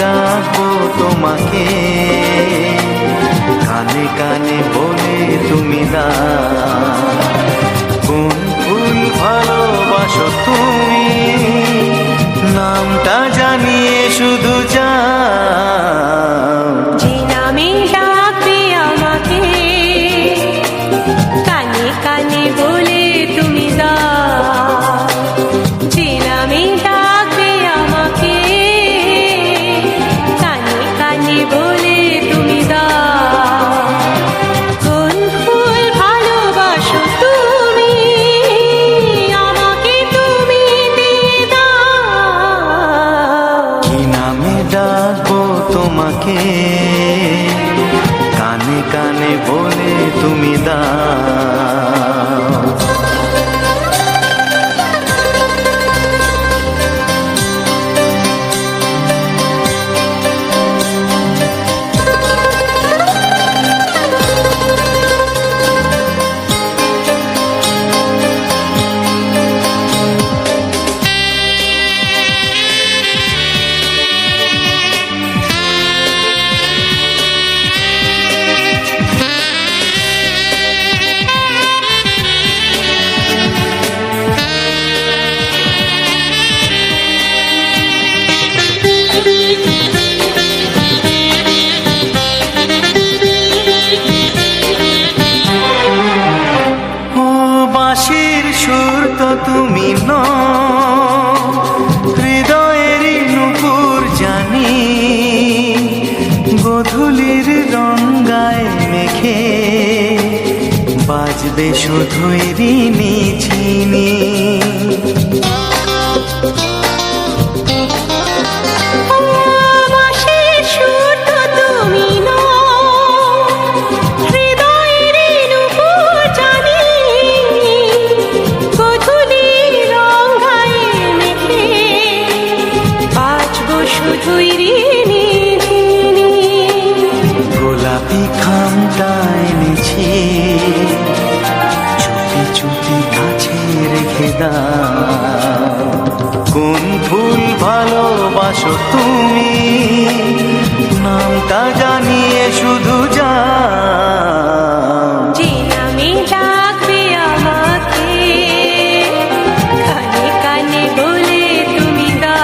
ডাকবো তোমাকে, কানে কানে বলে তুমি দাও কোন ফুল ভালোবাসো তুমি, নামটা জানিয়ে শুধু যাও। যে নামে ডাকবে আমাকে, কানে কানে বলে তুমি দাও। যে নামে ডাকবে আমাকে, কানে কানে বলে তুমি দাও। কোন ফুল ভালোবাসো তুমি, আমাকে তুমি দিয়ে দাও। কি নামে ডাকবো তোমাকে, কানে কানে বলে তুমি দাও। বাঁশির সুর তো তুমি নও, হৃদয়েরই নূপুর জানি, গোধূলির রঙায় মেখে বাজবে শুধুই রিনি ঝিনি। গোলাপি খামটা এনেছি, চুপি চুপি কাছে রেখে দাও। কোন ফুল ভালোবাসো তুমি, নামটা জানিয়ে শুধু যাও। যে নামে ডাকবে আমাকে, কানে কানে বলে তুমি দাও।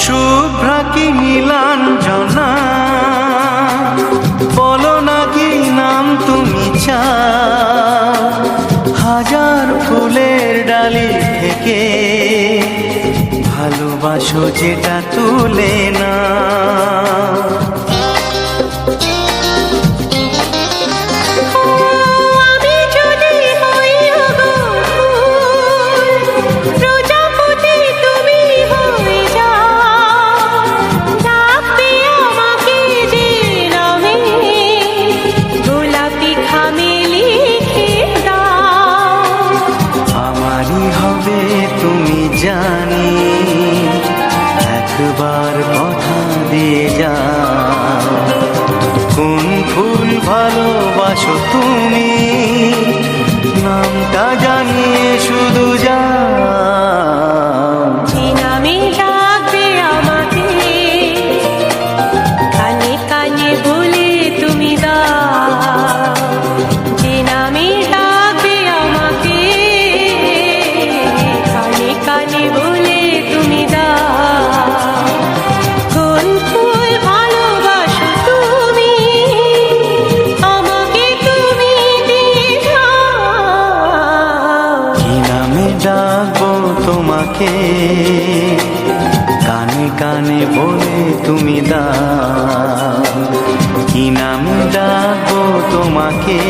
শুভ্রা কি নীলাঞ্জনা, বলো না কি নাম তুমি চাও। হাজার ফুলের ডালি থেকে ভালোবাসো যেটা তুলে না। তুমি জানি একবার কথা দিয়ে যাও। কোন ফুল ভালোবাসো তুমি, নামটা জানিয়ে শুধু যাও। যে নামে ডাকবে আমাকে, কানে কানে বলে তুমি দাও। যে নামে ডাকবে আমাকে, কানে কানে বলে তুমি দাও। কোন ফুল ভালোবাসো তুমি, আমাকে তুমি দিয়ে দাও। কি নামে ডাকবো তোমাকে, কানে কানে বলে তুমি দাও। কি নামে ডাকবো তোমাকে,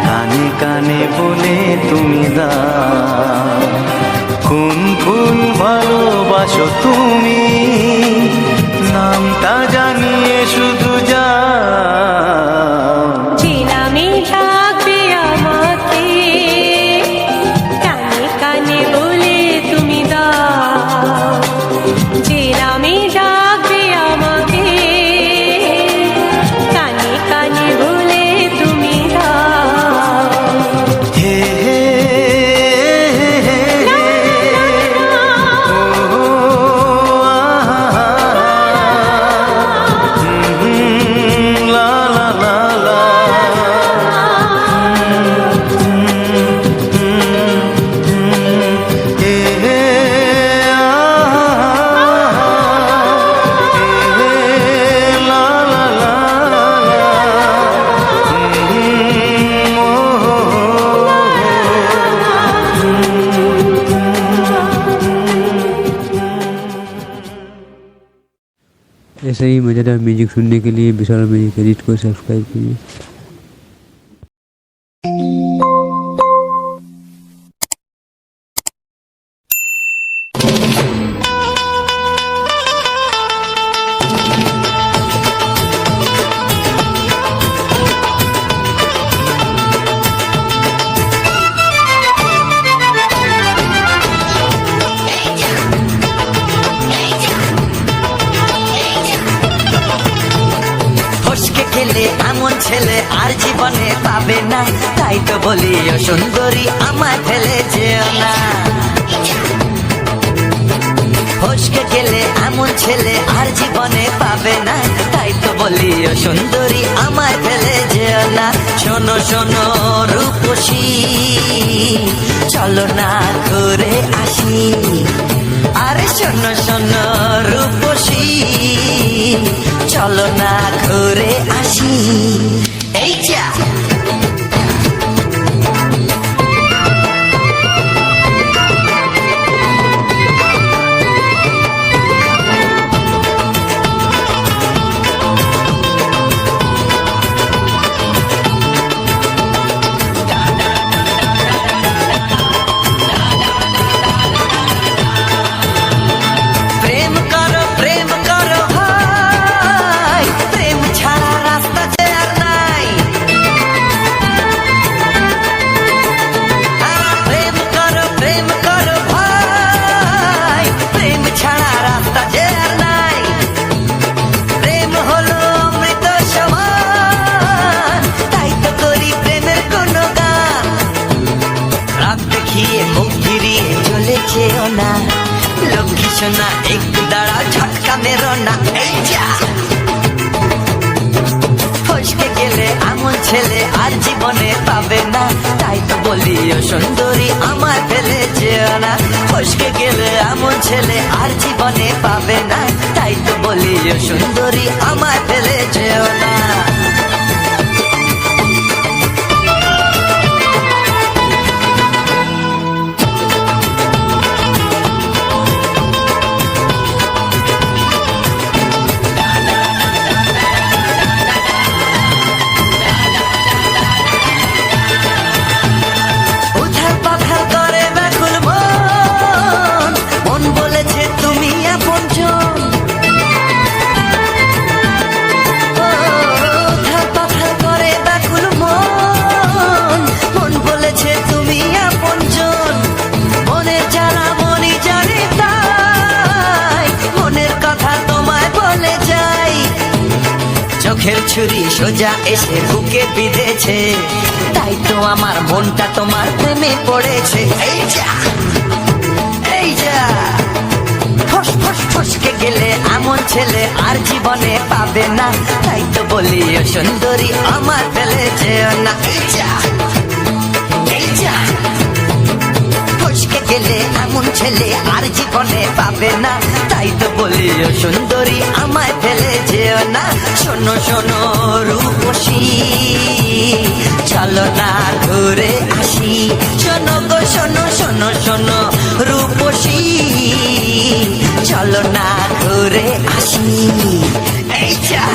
কানে কানে জানে বলে তুমি দাও, কোন ফুল ভালোবাসো তুমি, নামটা জানিয়ে শুধু যাও। যে নামে ডাকবে আমাকে, কানে কানে বলে তুমি দাও। যে নামে ডাকবে আমাকে, কানে কানে বলে তুমি দাও। হে হে হে হে হে, ও আহা, লা লা লা লা, হে হে আহা, হে লা লা লা লা, ऐसे ही मज़ेदार म्यूजिक सुनने के लिए विशाल म्यूजिक एडिट को सब्सक्राइब कीजिए। ফসকে খেলে এমন ছেলে আর জীবনে পাবে না, তাই তো বলি ও সুন্দরী আমায় ফেলে যেও না। ফসকে গেলে এমন ছেলে আর জীবনে পাবে না, তাই তো বলি ও সুন্দরী আমায় ফেলে যেও না। শোনো শোনো রূপসী, চলো না ঘুরে আসি। আরে শোনো শোনো রূপসী, চলো না ঘুরে আসি। এই যা প্রেম করো প্রেম করো ভাই, প্রেম ছাড়া রাস্তা যে আর নাই। প্রেম করো ভাই, প্রেম ছাড়া রাস্তা যে আর নাই। প্রেম হলো অমৃত সমান, তাই তো করি প্রেমের কোনো গান। রাত দেখিয়ে মুখ ফিরিয়ে চলে যেও না, লক্ষ্মী সোনা একটু দাঁড়াও, ঝটকা মেরো না। এই যা ফসকে গেলে এমন ছেলে আর জীবনে পাবে না, তাই তো বলি ও সুন্দরী আমায় ফেলে যেও না। ফসকে গেলে এমন ছেলে আর জীবনে পাবে না, তাই তো বলি ও সুন্দরী আমায় ফেলে যেও না। উথাল পাথাল করে ব্যাকুল মন, মন বলেছে তুমি আপনজন। উথাল পাথাল করে ব্যাকুল মন, মন বলেছে তুমি আপনজন। মনের জ্বালা মনই জানে তাই, মনের কথা তোমায় বলে যাই। চোখের ছুরি সোজা এসে বুকে বিঁধেছে, তাই তো আমার মনটা তোমার প্রেমে পড়েছে। এই যা এই যা ফস ফস ফসকে গেলে এমন ছেলে আর জীবনে পাবে না, তাই তো বলি ও সুন্দরী আমার ফেলে যেও না। এই যা এই যা ফসকে গেলে এমন ছেলে আর জীবনে পাবে না, তাই তো বলি ও সুন্দরী আমায় ফেলে যেও না। শোনো শোনো রূপসী, চলো না ঘুরে আসি। শোনো গো শোনো শোনো শোনো রূপসী, চলো না ঘুরে আসি। এই যা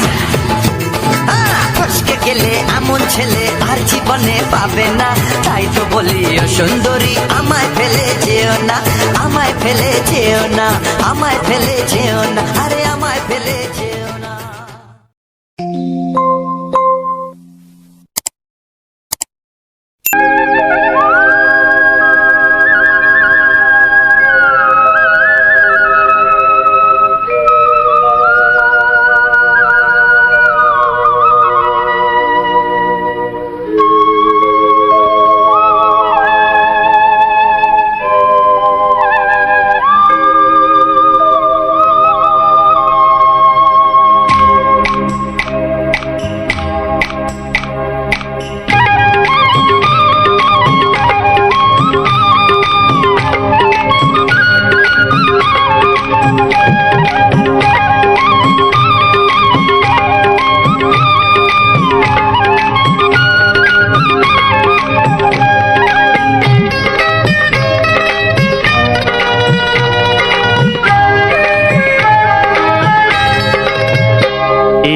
ফসকে গেলে এমন ছেলে আর জীবন জীবনে পাবে না। তাই তো বলি ও সুন্দরী আমায় ফেলে যেও না, আমায় ফেলে যেও না, আমায় ফেলে যেও না, আরে আমায় ফেলে যেও না।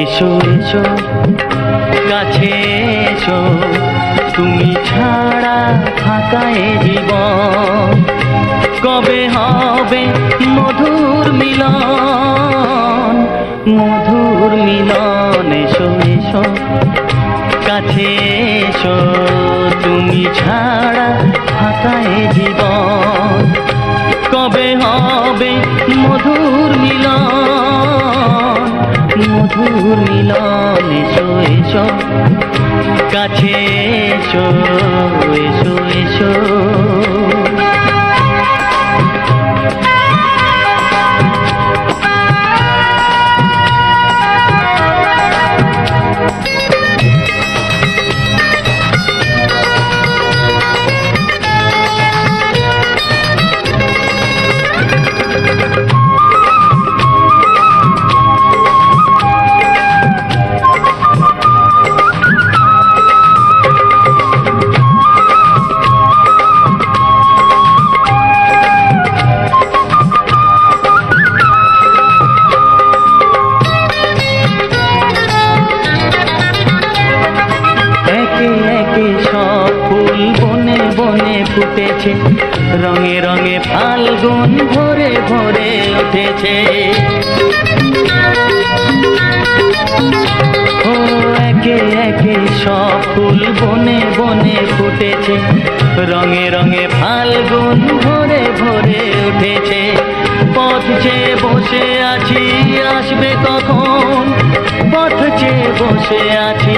এসো এসো কাছে এসো, তুমি ছাড়া ফাঁকা এ জীবন, কবে হবে মধুর মিলন, মধুর মিলন। এসো এসো কাছে এসো, তুমি ছাড়া ফাঁকা এ জীবন, কবে হবে মধুর মিলন, মধুর মিলন। এসো এসো কাছে এসো, এসো এসো। ফুটেছে, রঙে রঙে ফাল্গুন ভরে ভরে উঠেছে। ও একে একে সব ফুল বনে বনে ফুটেছে, রঙে রঙে ফাল্গুন ভরে ভরে উঠেছে। পথ চেয়ে বসে আছি আসবে কখন, পথ চেয়ে বসে আছি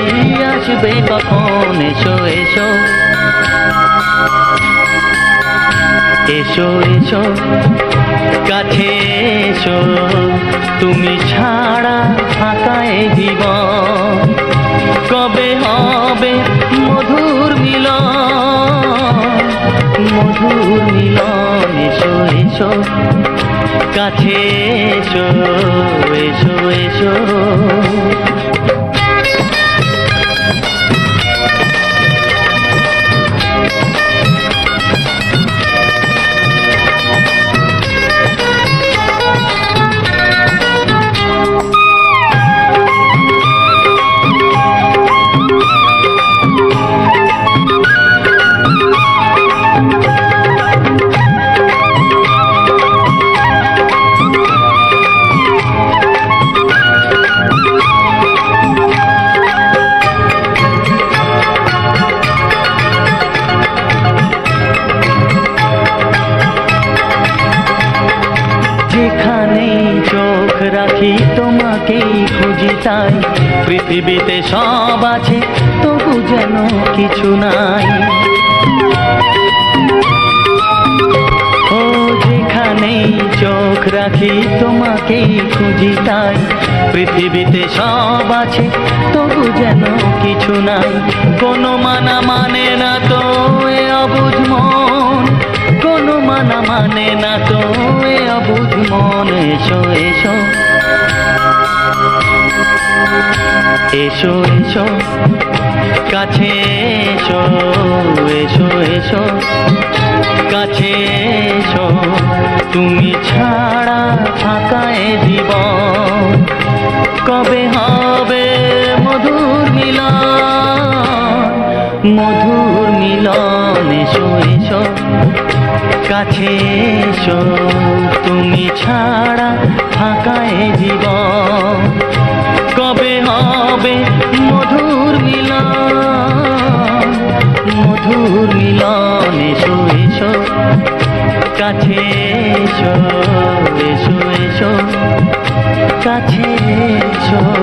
আসবে কখন। এসো এসো এসো এসো কাছে এসো, তুমি ছাড়া ফাঁকা এ জীবন, কবে হবে মধুর মিলন, মধুর মিলন। এসো এসো কাছে এসো, এসো এসো। যেখানেই চোখ রাখি তোমাকেই খুঁজি, তাই পৃথিবীতে সব আছে তবু যেন কিছু নাই। ও যেখানেই চোখ রাখি তোমাকেই খুঁজি, তাই পৃথিবীতে সব আছে তবু যেন কিছু নাই। কোনো মানা মানে না তো এ অবুঝ মন, কোনো মানা মানে না তো এ অবুঝ মন। এসো এসো এসো এসো কাছে এসো, এসো এসো কাছে এসো, তুমি ছাড়া ফাঁকা এ জীবন, কবে হবে মধুর মিলন, মধুর মিলন এসো এসো কাছে এসো তুমি ছাড়া ফাঁকায় জীবন কবে হবে মধুর মিলন এসো এসো কাছে এসো এসো এসো কাছে এসো